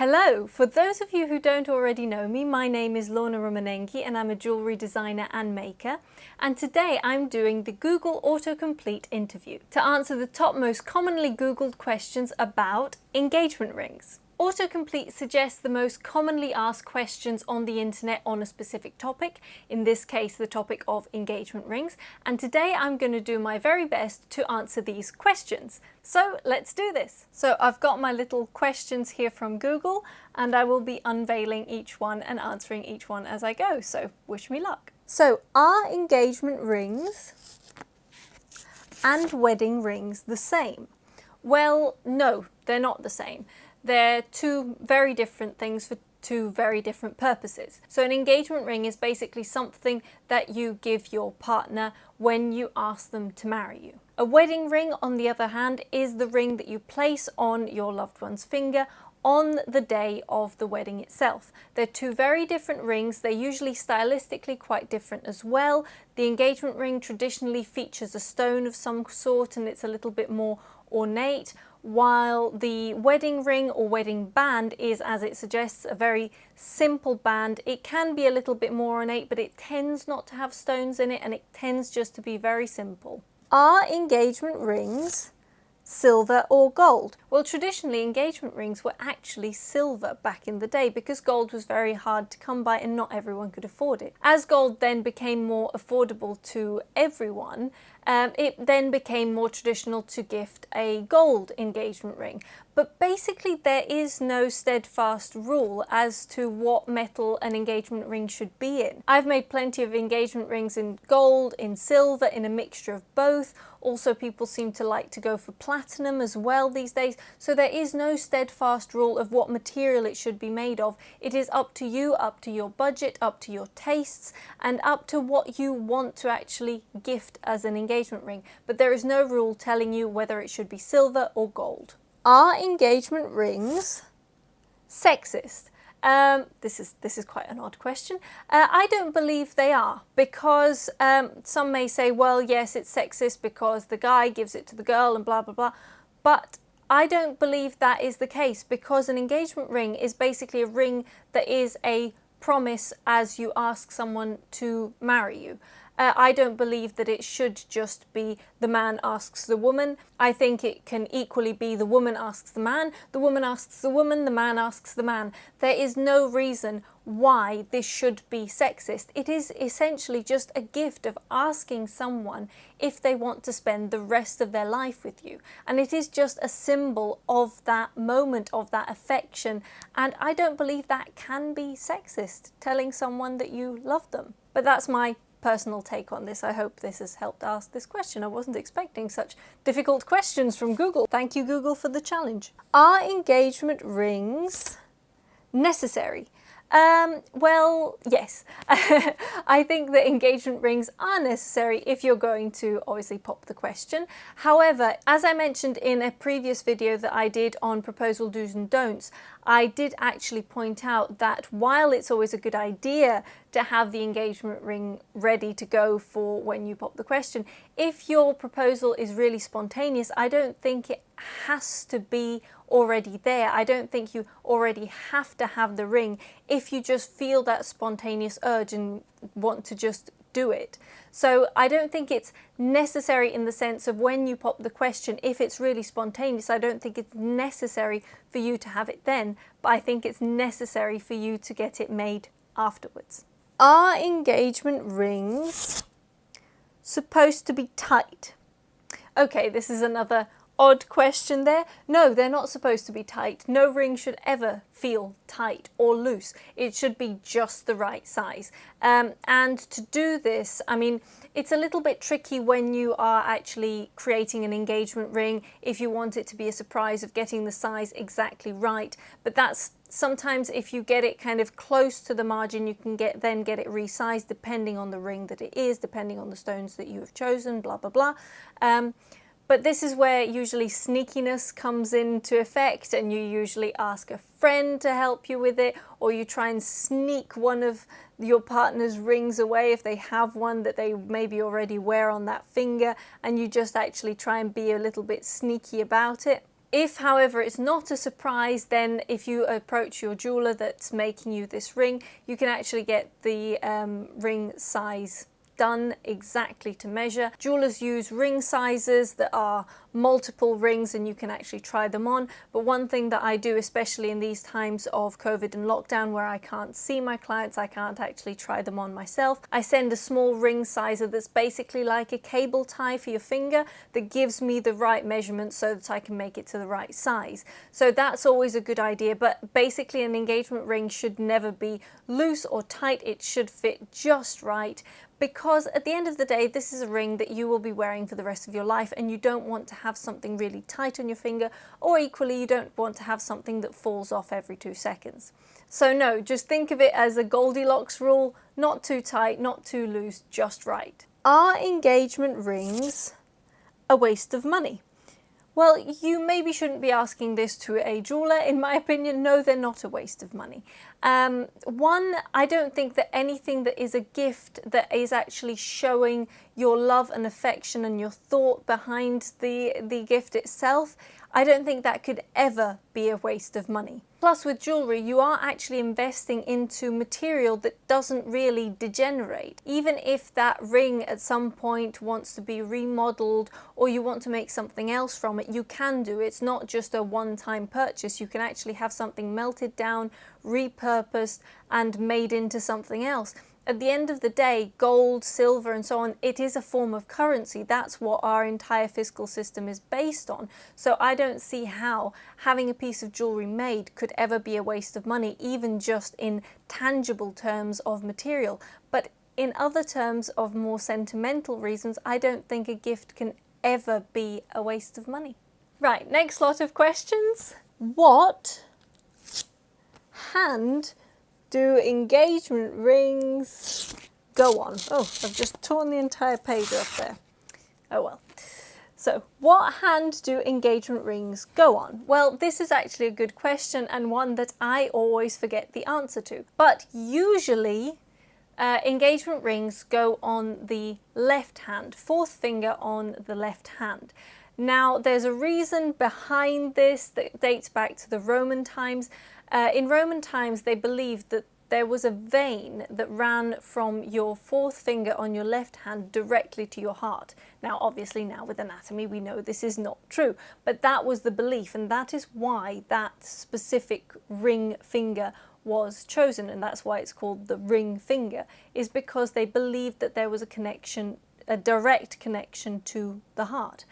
Hello! For those of you who don't already know me, my name is Lorna Romanenghi and I'm a jewellery designer and maker. And today I'm doing the Google Autocomplete Interview to answer the top most commonly Googled questions about engagement rings. Autocomplete suggests the most commonly asked questions on the internet on a specific topic, in this case the topic of engagement rings, and today I'm going to do my very best to answer these questions. So let's do this! So I've got my little questions here from Google and I will be unveiling each one and answering each one as I go, so wish me luck. So are engagement rings and wedding rings the same? Well, no, they're not the same. They're two very different things for two very different purposes. So an engagement ring is basically something that you give your partner when you ask them to marry you. A wedding ring, on the other hand, is the ring that you place on your loved one's finger on the day of the wedding itself. They're two very different rings. They're usually stylistically quite different as well. The engagement ring traditionally features a stone of some sort and it's a little bit more ornate, while the wedding ring or wedding band is, as it suggests, a very simple band. It can be a little bit more ornate, but it tends not to have stones in it and it tends just to be very simple. Are engagement rings silver or gold? Well, traditionally engagement rings were actually silver back in the day because gold was very hard to come by and not everyone could afford it. As gold then became more affordable to everyone, it then became more traditional to gift a gold engagement ring. But basically there is no steadfast rule as to what metal an engagement ring should be in. I've made plenty of engagement rings in gold, in silver, in a mixture of both. Also, people seem to like to go for platinum as well these days. So there is no steadfast rule of what material it should be made of. It is up to you, up to your budget, up to your tastes, and up to what you want to actually gift as an engagement ring. But there is no rule telling you whether it should be silver or gold. Are engagement rings sexist? This is quite an odd question. I don't believe they are, because some may say, well, yes, it's sexist because the guy gives it to the girl and blah, blah, blah. But I don't believe that is the case, because an engagement ring is basically a ring that is a promise as you ask someone to marry you. I don't believe that it should just be the man asks the woman. I think it can equally be the woman asks the woman asks the woman, the man asks the man. There is no reason why this should be sexist. It is essentially just a gift of asking someone if they want to spend the rest of their life with you. And it is just a symbol of that moment, of that affection. And I don't believe that can be sexist, telling someone that you love them. But that's my personal take on this. I hope this has helped ask this question. I wasn't expecting such difficult questions from Google. Thank you, Google, for the challenge. Are engagement rings necessary? Well, yes. I think that engagement rings are necessary if you're going to obviously pop the question. However, as I mentioned in a previous video that I did on proposal do's and don'ts, I did actually point out that while it's always a good idea to have the engagement ring ready to go for when you pop the question, if your proposal is really spontaneous, I don't think it has to be already there. I don't think you already have to have the ring if you just feel that spontaneous urge and want to just do it. So I don't think it's necessary in the sense of when you pop the question, if it's really spontaneous, I don't think it's necessary for you to have it then, but I think it's necessary for you to get it made afterwards. Are engagement rings supposed to be tight? Okay, this is another odd question there. No, they're not supposed to be tight. No ring should ever feel tight or loose. It should be just the right size. And to do this, I mean, it's a little bit tricky when you are actually creating an engagement ring, if you want it to be a surprise of getting the size exactly right. But that's sometimes, if you get it kind of close to the margin, you can then get it resized depending on the ring that it is, depending on the stones that you have chosen, blah, blah, blah. But this is where usually sneakiness comes into effect, and you usually ask a friend to help you with it, or you try and sneak one of your partner's rings away if they have one that they maybe already wear on that finger, and you just actually try and be a little bit sneaky about it. If, however, it's not a surprise, then if you approach your jeweler that's making you this ring, you can actually get the ring size done exactly to measure. Jewelers use ring sizes that are multiple rings and you can actually try them on. But one thing that I do, especially in these times of COVID and lockdown where I can't see my clients, I can't actually try them on myself, I send a small ring sizer that's basically like a cable tie for your finger that gives me the right measurement so that I can make it to the right size. So that's always a good idea, but basically an engagement ring should never be loose or tight. It should fit just right, because at the end of the day, this is a ring that you will be wearing for the rest of your life, and you don't want to have something really tight on your finger, or equally you don't want to have something that falls off every 2 seconds. So no, just think of it as a Goldilocks rule, not too tight, not too loose, just right. Are engagement rings a waste of money? Well, you maybe shouldn't be asking this to a jeweler. In my opinion, no, they're not a waste of money. One, I don't think that anything that is a gift that is actually showing your love and affection and your thought behind the gift itself, I don't think that could ever be a waste of money. Plus, with jewellery, you are actually investing into material that doesn't really degenerate. Even if that ring at some point wants to be remodeled or you want to make something else from it, you can do. It's not just a one-time purchase. You can actually have something melted down, repurposed, and made into something else. At the end of the day, gold, silver, and so on, it is a form of currency. That's what our entire fiscal system is based on. So I don't see how having a piece of jewellery made could ever be a waste of money, even just in tangible terms of material. But in other terms of more sentimental reasons, I don't think a gift can ever be a waste of money. Right, next lot of questions. What hand do engagement rings go on? Oh, I've just torn the entire page off there. Oh well. So, what hand do engagement rings go on? Well, this is actually a good question and one that I always forget the answer to. But usually, engagement rings go on the left hand, fourth finger on the left hand. Now, there's a reason behind this that dates back to the Roman times. In Roman times, they believed that there was a vein that ran from your fourth finger on your left hand directly to your heart. Now, obviously, now with anatomy, we know this is not true, but that was the belief, and that is why that specific ring finger was chosen, and that's why it's called the ring finger, is because they believed that there was a connection, a direct connection to the heart.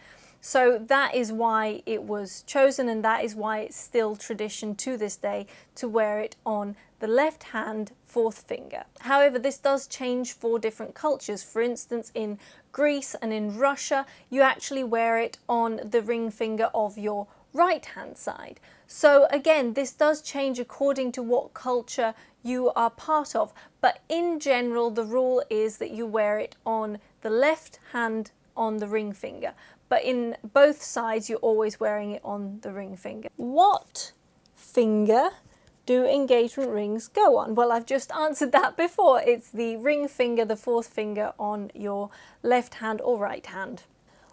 So that is why it was chosen, and that is why it's still tradition to this day to wear it on the left hand fourth finger. However, this does change for different cultures. For instance, in Greece and in Russia, you actually wear it on the ring finger of your right hand side. So again, this does change according to what culture you are part of. But in general, the rule is that you wear it on the left hand on the ring finger. But in both sides, you're always wearing it on the ring finger. What finger do engagement rings go on? Well, I've just answered that before. It's the ring finger, the fourth finger on your left hand or right hand.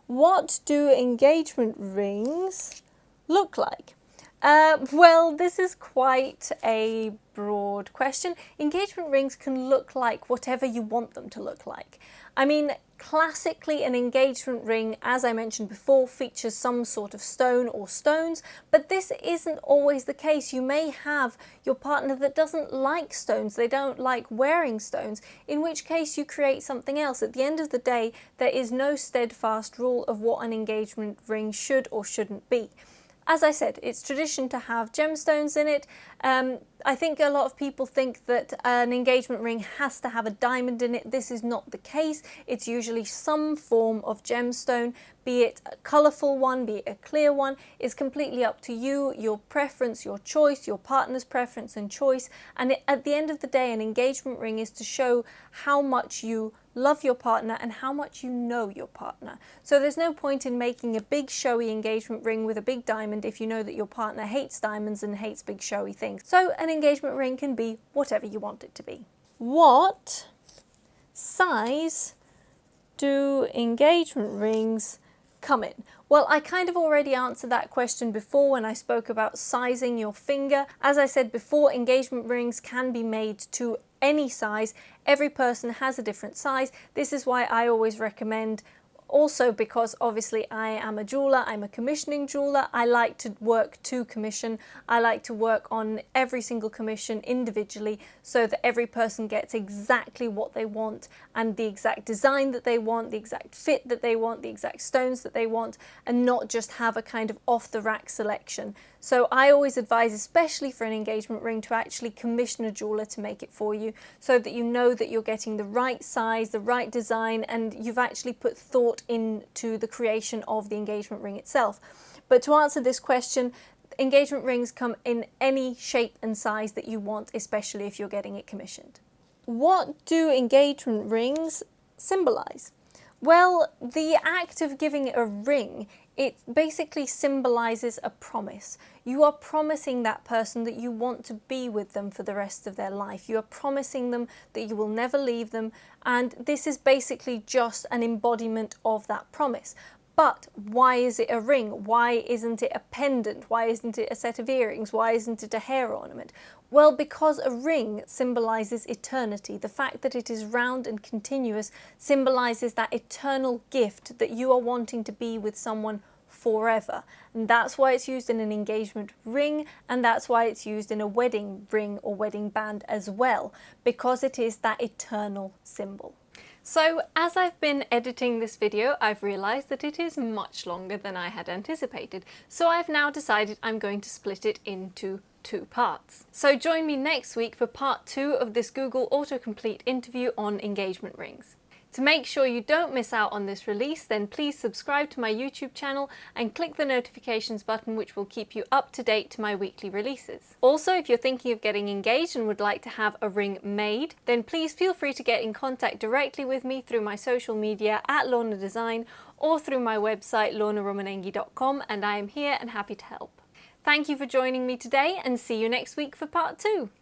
What do engagement rings look like? Well, this is quite a broad question. Engagement rings can look like whatever you want them to look like. I mean, classically, an engagement ring, as I mentioned before, features some sort of stone or stones, but this isn't always the case. You may have your partner that doesn't like stones, they don't like wearing stones, in which case you create something else. At the end of the day, there is no steadfast rule of what an engagement ring should or shouldn't be. As I said, it's tradition to have gemstones in it. I think a lot of people think that an engagement ring has to have a diamond in it. This is not the case. It's usually some form of gemstone, be it a colourful one, be it a clear one. It's completely up to you, your preference, your choice, your partner's preference and choice. And at the end of the day, an engagement ring is to show how much you love your partner and how much you know your partner. So there's no point in making a big showy engagement ring with a big diamond if you know that your partner hates diamonds and hates big showy things. So an engagement ring can be whatever you want it to be. What size do engagement rings come in? Well, I kind of already answered that question before when I spoke about sizing your finger. As I said before, engagement rings can be made to any size. Every person has a different size. This is why I always recommend, also because obviously I am a jeweler, I'm a commissioning jeweler, I like to work to commission. I like to work on every single commission individually so that every person gets exactly what they want and the exact design that they want, the exact fit that they want, the exact stones that they want, and not just have a kind of off-the-rack selection. So I always advise, especially for an engagement ring, to actually commission a jeweler to make it for you so that you know that you're getting the right size, the right design, and you've actually put thought into the creation of the engagement ring itself. But to answer this question, engagement rings come in any shape and size that you want, especially if you're getting it commissioned. What do engagement rings symbolize? Well, the act of giving a ring, it basically symbolizes a promise. You are promising that person that you want to be with them for the rest of their life. You are promising them that you will never leave them, and this is basically just an embodiment of that promise. But why is it a ring? Why isn't it a pendant? Why isn't it a set of earrings? Why isn't it a hair ornament? Well, because a ring symbolizes eternity. The fact that it is round and continuous symbolizes that eternal gift that you are wanting to be with someone forever. And that's why it's used in an engagement ring, and that's why it's used in a wedding ring or wedding band as well, because it is that eternal symbol. So as I've been editing this video, I've realized that it is much longer than I had anticipated. So I've now decided I'm going to split it into 2 parts. So join me next week for part 2 of this Google Autocomplete interview on engagement rings. To make sure you don't miss out on this release, then please subscribe to my YouTube channel and click the notifications button, which will keep you up to date to my weekly releases. Also, if you're thinking of getting engaged and would like to have a ring made, then please feel free to get in contact directly with me through my social media at Lorna Design or through my website lornaromanenghi.com, and I am here and happy to help. Thank you for joining me today, and see you next week for part 2.